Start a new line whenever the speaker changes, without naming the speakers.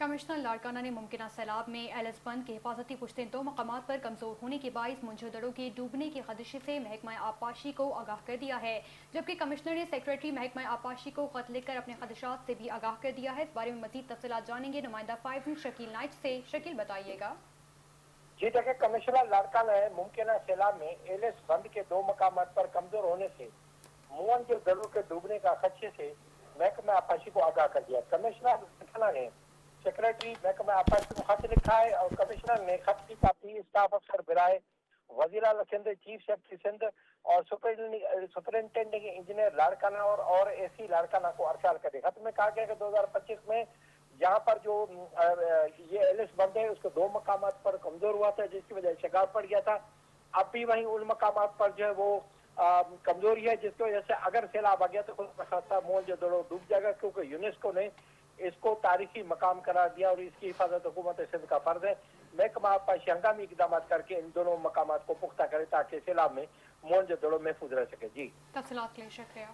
Commissioner Larkana نے ممکنہ سیلاب میں ایلس بند کے حفاظتی پشتیں دو مقامات پر کمزور ہونے کے باعث منجھودڑوں کے ڈوبنے کے خدشے سے محکمہ آبپاشی کو آگاہ کر دیا ہے، جبکہ کمشنر نے سیکریٹری محکمہ آبپاشی کو خط لکھ کر اپنے خدشات سے بھی آگاہ کر دیا ہے۔ اس بارے میں مزید تفصیلات جانیں گے نمائندہ فائزن شکیل نائٹ سے۔ شکیل بتائیے گا۔
جی دیکھیں، کمشنر لاڑکانہ نے ممکنہ سیلاب میں ایلس بند کے دو مقامات پر کمزور ہونے سے منجھودڑوں کے ڈوبنے کا خدشے سے محکمہ آبپاشی کو آگاہ کر دیا۔ کمشنر لاڑکانہ نے سیکریٹری محکمہ آبپاشی کو خط لکھا ہے اور کمشنر نے خط کی کاپی اسٹاف افسر برائے وزیر اعلیٰ سندھ، چیف سیکرٹری سندھ اور سپرنٹینڈنگ انجینئر لاڑکانہ اور اے سی لاڑکانہ کو ارسال کر دیا۔ خط میں کہا گیا کہ 2025 میں جہاں پر جو یہ ایلس بند ہے اس کو دو مقامات پر کمزور ہوا تھا، جس کی وجہ سے شگاف پڑ گیا تھا۔ اب بھی وہیں ان مقامات پر جو ہے وہ کمزوری ہے، جس کی وجہ سے اگر سیلاب آ گیا تو خود خاصا منجھودڑو ڈوب جائے گا، کیونکہ یونیسکو نے اس کو تاریخی مقام قرار دیا اور اس کی حفاظت حکومت سندھ کا فرض ہے۔ محکمہ آبپاشی ہنگامی اقدامات کر کے ان دونوں مقامات کو پختہ کرے تاکہ سیلاب میں منجھودڑو محفوظ رہ سکے۔ جی
تفصیلات کے لیے شکریہ۔